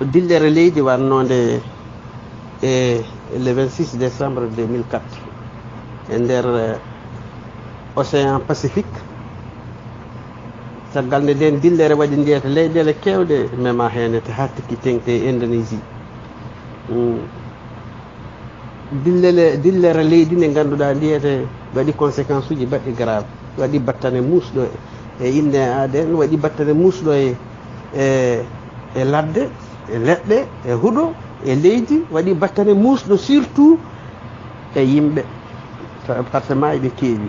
dillere leydi wannode le 26 décembre 2004 e nder océan Pacifique. caggal nde nden dillere waɗi ndiyata leyɗele kewɗe mema hen te ha tikki tengte e Indonésie. dillere leydi nde ganduɗa ndiyete waɗi conséquence uji baɗɗi grave, waɗi battane musɗo e inne aden, waɗi battane musɗo e ladde e leɗɗe e huuɗo e leydi, waɗi battane musɗo surtout e yimɓe par ce mayɓe keewi.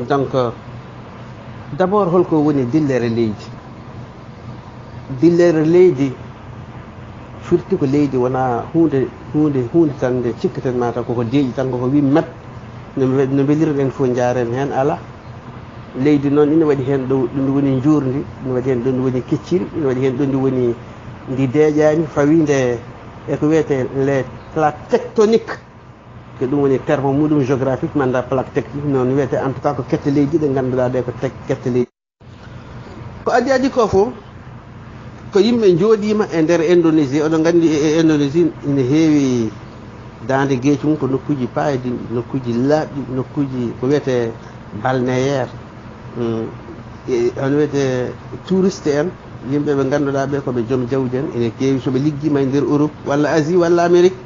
donc d' abord holko woni dillere leydi? dillere leydi firti ko leydi wona hunde tan nde cikkaten mata koko deeƴi tan koko wi met no belirɗen fof jaren hen ala. leydi noon ina waɗi hen ɗo ndi woni jurdi, ina waɗi hen ɗo ndi woni kecciri, ina waɗi hen ɗo ndi woni ndi deeƴani fawide eko wiyete les plaques tectoniques, ko ɗum woni terme muɗum géographique manda plaque technique noon wiyete en tout cas ko kette leydi ɗe ganduɗa ɗe ko kette leydi. ko adi ko fof ko yimɓe jooɗima e nder Indonésie. oɗon gandi e Indonésie ine heewi dande gueeci mum ko nokkuji paydi, nokkuji laaɓɗi, nokkuji ko wiyete balnéaire, hono wiyete touriste en, yimɓe ɓe ganduɗa ɓe koɓe joom jawdi en ene keewi soɓe liggima e nder Europe walla Asie walla Amérique.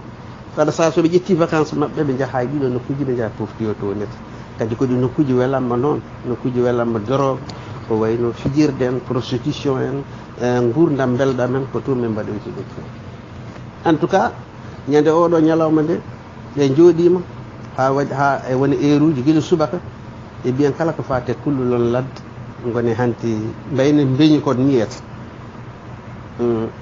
kada sa soɓe ƴetti vacances maɓɓe ɓe jaaha e ɗiɗo nokkuji ɓe jaaha poftoyo to nete. kadi ko ɗi nokkuji welamma noon, nokkuji welamma drogue, ko wayno fijirde en, prostitution en, gurdam belɗam men ko toon min mbaɗoyti ɗum fof. en tout cas ñande oɗo ñalawma nde ɓe jooɗima ha waɗi ha e woni heure uji guila subaka e mbiyen kala ko fate kullulon ladde goni hanti mbayne beñi kon niyata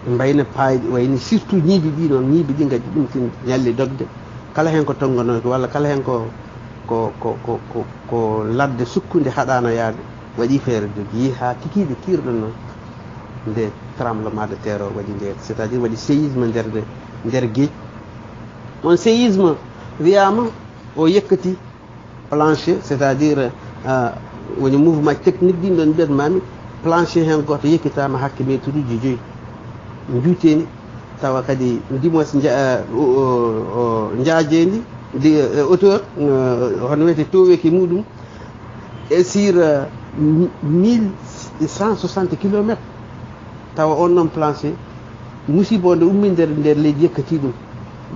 mbayne paayɗi wayni surtout ñiibi ɗi noon, ñiibi ɗi gadi ɗum tin ñalli dogde kala hen ko tongonoki walla kala hen ko ladde sukkude haɗano yaade waɗi feere jogui ha kikiɗe kirɗo noon nde tremblement de terre o waɗi ndeer, c' est à dire waɗi séisme nder gueej. on séisme wiyama o yekkati plancher, c' est à dire woni mouvement technique ɗin ɗon mbiyatmami plancher hen goto yekkitama hakke métre uji 5 juuteni tawa kadi ndimos jaajendi ndi hauteur hono wiyete toweki muɗum e sur 1160 kilomètres. tawa on noon plancher musiba o nde ummi nder leydi yekkati ɗum.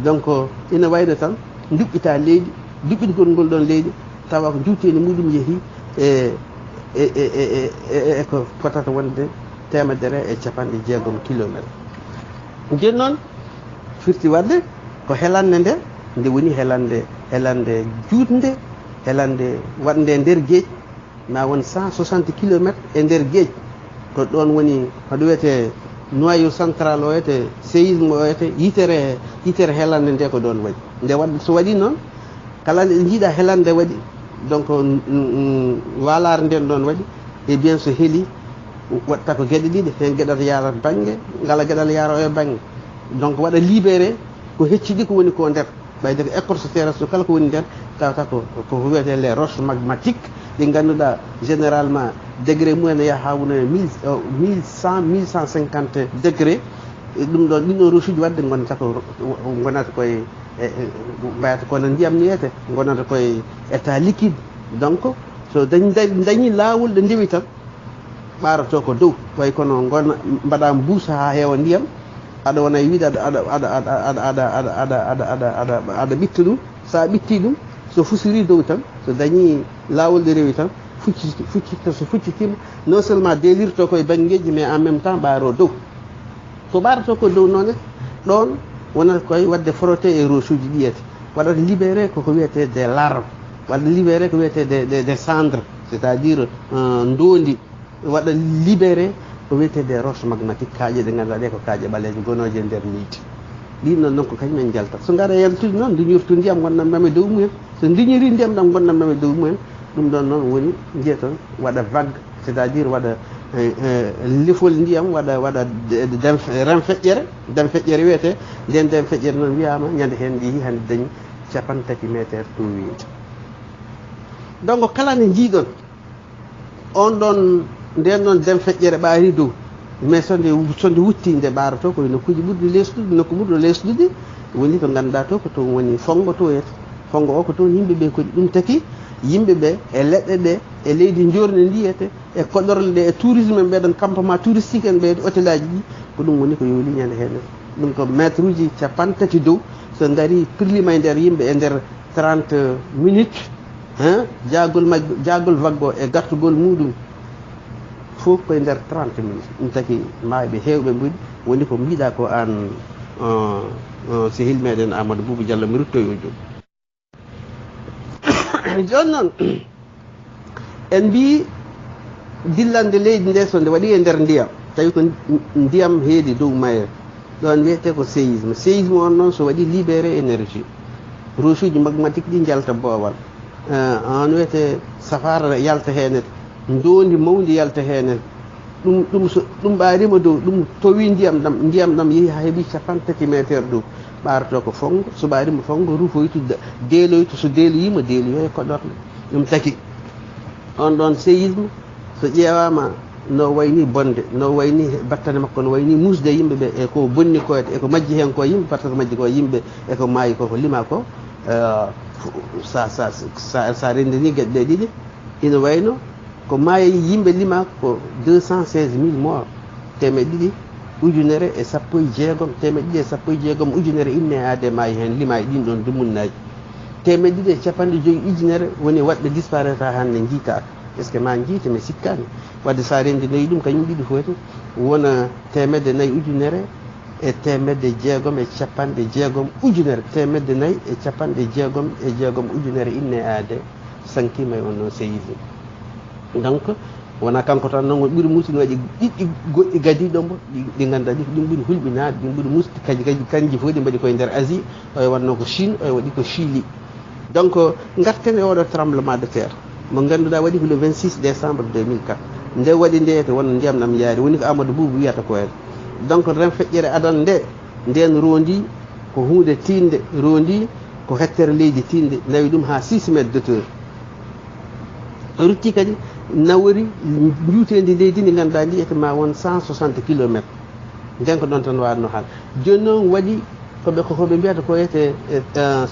donc ina wayno tan duɓɓita leydi, duɓɓitgol ngol ɗon leydi tawa ko juuteni muɗum yeehi e ko fotata wonde 160 kilométres. joni noon firti wadde ko helande nde nde woni helande juutde, helande waɗde nder gueej ma won 160 kilométres e nder gueej. ko ɗon woni hoɗo wiyete noyau central o wiyete séisme o wiyete yitere helande nde ko ɗon waɗi. nde waɗ so waɗi noon kala nde jiiɗa helande waɗi donc walare nden ɗon waɗi e bien so heeli watta ko gueɗe ɗiɗi hen gueɗata yarata banggue ngala gueɗal yaro e banggue. donc waɗa libéré ko hecciɗi ko woni ko nder ɓayde ko écorce terrestre kala ko woni nder tawata ko wiyete les roches magmatiques ɗi ganduɗa généralement degré mumen yaha wona 1150 degré. ɗum ɗon ɗin ɗon roche uji wadde gonata koye mbayata kono ndiyam niyete gonata koye état liquide. donc so dañi lawol ɗo ndewi tan ɓarato ko dow way kono gona mbaɗa buusa ha heewa ndiyam aɗa wona wiide aɗa ɓitta ɗum. sa ɓitti ɗum so fusiri dow tan so dañi lawol ɗo rewi tan fuccita so fuccitima non seulement delirto koye banggueji mais en même temps ɓaaro dow. so ɓarato ko dow noon ɗon wonata koye wadde frotté e roche uji ɗiyete waɗata libéré koko wiyete des larves, waɗa libéré ko wiyete des cendres, c' est à dire ndondi, waɗa libéré ko wiyete des roches magmatiques kaaƴe ɗe ganduɗa ɗe ko kaaƴe ɓaleje gonoje nder leydi. ɗin noon ko kañumen jaltat. so gara yaltude noon diñirtu ndiyam gonnamnami dow mumen, so diñiri ndiyam ɗam gonnamnami dow mumen ɗum ɗon noon woni jiya toon waɗa vague, c' est à dire waɗa lefol ndiyam waɗa dem feƴƴere wiyete nden dem feƴƴere noon wiyama ñande hen yeehi hande dañi 3 métres to wiide. donc kala nde jiiɗon on ɗon nden ɗon dem feƴƴere ɓaari dow mais sonde wutti nde ɓaarato koye nokkuji ɓurɗi lesɗude nokku ɓurɗo lesɗude woni ko ganduɗa to ko toon woni fongo to yata fongo o ko toon yimɓeɓe kodi ɗum taki yimɓeɓe e leɗɗe ɗe e leydi jorni ndiyete e koɗorle ɗe e tourisme en ɓeɗon campement touristique en ɓe hôtel aji ɗi ko ɗum woni ko yooli ñande hen ɗum ko métre uji capantati dow so daari pirlima e nder yimɓe e nder 30 minutes jagol waggo e gartugol muɗum fof koye nder 30 minutes ɗum taki mawɓe hewɓe mbuɗi woni ko mbiɗa ko an sehil meɗen Amadou Boubou Diallo mi ruttoy o joni noon en mbi dillande leydi nde so nde waɗi e nder ndiyam tawi ko ndiyam heedi dow mayre ɗon wiyete ko séisme on noon so waɗi libéré énergie roche uji magmatique ɗi jalta boowal on wiyete safara yalta henen ndondi mawdi yalta henen ɗum ɓaarima dow ɗum towi ndiyam ɗam yeehi ha heeɓi 50 métre dow ɓaarato ko fongo so ɓaarima fongo rufoytu deeloytu so deeloyima deeloyo e koɗorle ɗum taki on ɗon séisme so ƴeewama no wayni bonde no wayni battane makko no wayni musde yimɓeɓe e ko bonni koyde eko majji hen ko yimɓe par ce que majji ko yimɓe eko maayi koko lima ko sa rendini gueɗe ɗe ɗiɗi ina wayno ko maayi yimɓe lima ko 216 000 morts temeɗe ɗiɗi ujunere e sappo e jeegom temeɗe ɗiɗi e sappo e jeegom ujunere inne aade maayi hen lima e ɗin ɗon dumunnaji temeɗe ɗiɗi e capanɗe joyyi ujunere woni waɗɓe disparaître hande jiitaka est ce que ma jiite mi sikkani wadde sa rendinoyi ɗum kañum ɗiɗi foti wona temedde nayyi ujunere e temedde jeegom e capanɗe jeegom ujunere temedde nayyi e capanɗe jeegom e jeegom ujunere inne aade sankima e on noon séisme donc wona kanko tan noon ɓuuri musdi waɗi ɗiɗɗi goɗɗi gadiɗombo ɗi ganduɗa ɗi ɗin ɓuuri hulɓinade ɗin ɓuuri musdi kanji fof ɗi mbaɗi koye nder Asie oye wanno ko Chine oye waɗi ko Chili donc garten e oɗo tremblement de terre mo ganduɗa waɗi ko le 26 décembre 2004 nde waɗi nde to wonno ndiyam ɗam yaari woni ko Amadou Boubou wiyata ko hen donc ren feƴƴere adana nde nden rondi ko hunde tinde rondi ko hectere leydi tinde nawi ɗum ha 6 métre de hauteur rutti kadi nawori juutendi leydi ndi ganduɗa ndi ete ma won 160 kilométres nden ko ɗon tan wanno haal joni noon waɗi koɓe mbiyata ko wiyete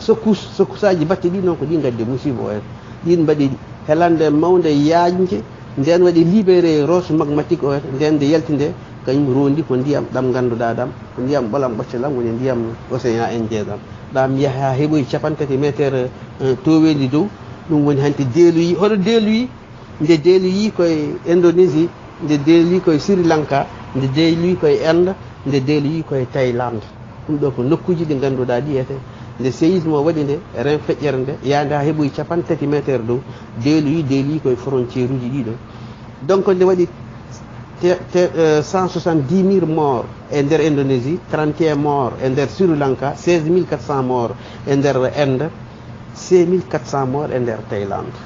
secousse aji batte ɗi noon ko ɗi gaddi musiba o hen ɗin mbaɗi helande mawde yajde nden waɗi libéré roche magmatique o nden nde yalti nde kañum rondi ko ndiyam ɗam ganduɗa ɗam ko ndiyam ɓolam ɓoccalam woni ndiyam océan Indien ɗam ɗam yaha ha heeɓoyi 50 métre towendi dow ɗum woni hanti deeloyi hoɗo deeloyi nde deeloyi koye Indonésie nde deeloyi koye Sri Lanka nde deeloyi koye Inde nde deeloyi koye Thaïlande ɗum ɗo ko nokkuji ɗi ganduɗa ɗi ete nde séisme o waɗi nde ren feƴƴere nde yande ha heeɓoyi 50 métre dow deeloyi koye frontiére uji ɗiɗo donc nde waɗi 170 000 morts e nder Indonésie 31 morts e nder Sri Lanka 16 400 morts e nder Inde 6 400 morts e nder Thaïlande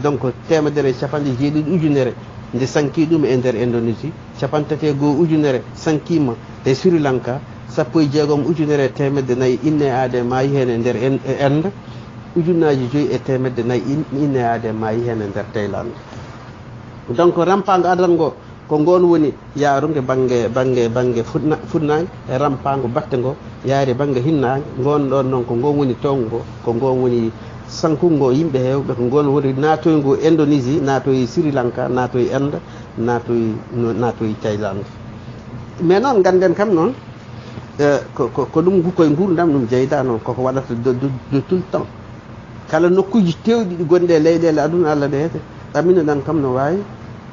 donc temedere e capanɗe jeeɗiɗi ujunere nde sanki ɗum e nder Indonésie 31 ujunere sankima e Sri Lanka sappo e jeegom ujunere e temedde nayyi inne aade maayi hen e nder Inde ujunnaji joyyi e temedde nayyi inne aade maayi hen e nder Thaïlande donc rampago adango ko ngon woni yaarude banggue fuɗnage e rampago batte ngo yaari banggue hinnage ngon ɗon noon ko ngon woni tongo ko ngon woni sankungo yimɓe hewɓe ko ngon woni natoygo Indonésie natoyi Sri Lanka natoyi Inde natoyi Thaïlande mais noon ganden kam noon ko ɗum koye gurdam ɗum jeyda noon koko waɗata de tout le temps kala nokkuji tewɗi ɗi gonɗe e leyɗele aduna Allah ɗe hete ɗaminoɗan kam no wawi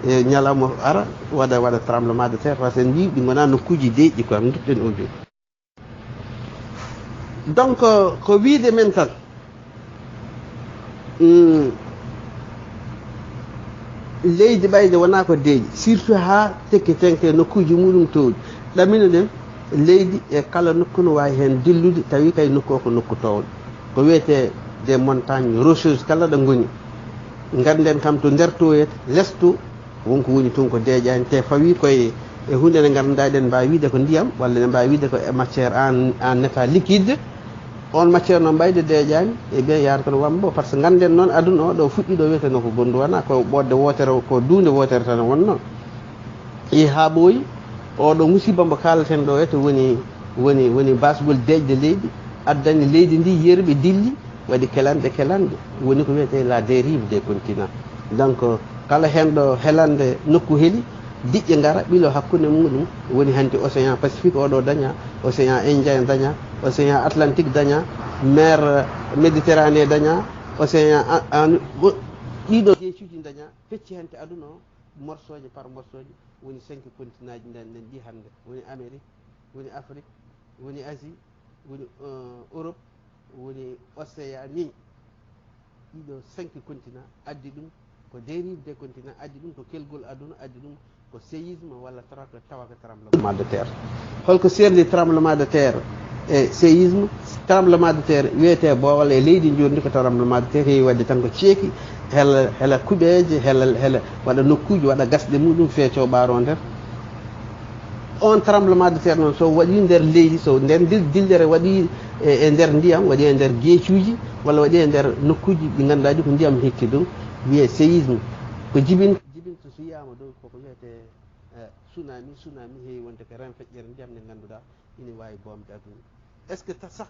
e ñalawma ara waɗa tremblement de terre par ce que en mbi ɗi gona nokkuji deƴƴi quoi dutten o joni donc ko wiide men tan leydi ɓayde wona ko deeƴi surtout ha tekki tenke nokkuji muɗum towɗi ɗaminoɗen leydi e kala nokku no wawi hen dillude tawi kay nokku o ko nokku towɗo ko wiyete des montagnes rocheuses kala ɗo goni ganden kam to nder toyete lesto wonko woni toon ko deeƴani te fawi koye e hunde nde ganduɗa eɗen mbawi wiide ko ndiyam walla ne mbawi wiide ko matiére en état liquide on matiére noon mbayde deeƴani e bien yaata kono wambo par ce que ganden noon aduna o ɗo fuɗɗi ɗo wiyeteno ko gondu wona ko ɓodde wotere ko dunde wotere tan wonno e ha ɓooyi oɗo musiba mbo kalaten ɗo to woni basgol deƴde leydi addani leydi ndi yerɓe dilli waɗi kelanɗe woni ko wiyete la dérive des continents donc kala hen ɗo helande nokku heeli diƴƴe ngara ɓilo hakkude muɗum woni hanti océan pacifique oɗo daña océan indien daña océan atlantique daña mer méditerranée daña océan ɗiɗo geecuji daña fecci hante aduna o morceau je par morceau ji woni 5 continent ji nden ɗi hande woni amérique woni afrique woni asie woni europe woni océanie ɗiɗo 5 continent addi ɗum ko dérive des continents addi ɗum ko kelgol aduna addi ɗum ko séisme walla tawa ko tremblement de terre holko serdi tremblement de terre e séisme tremblement de terre wiyete boowal e leydi joni ko tremblement de terre heewi wadde tan ko ceeki hela kuɓeje hela waɗa nokkuji waɗa gasɗe muɗum feeco ɓaaro nder on tremblement de terre noon so waɗi nder leydi so nder dillere waɗi e nder ndiyam waɗi e nder geecuji walla waɗi e nder nokkuji ɗi ganduɗaji ko ndiyam hekki ɗum wiye séisme ko jibinta so yiyama dow koko wiyete tsunami heewi wonde ko ren feƴƴere ndiyam nde ganduɗa ina wawi bomde aduna est ce que ta sah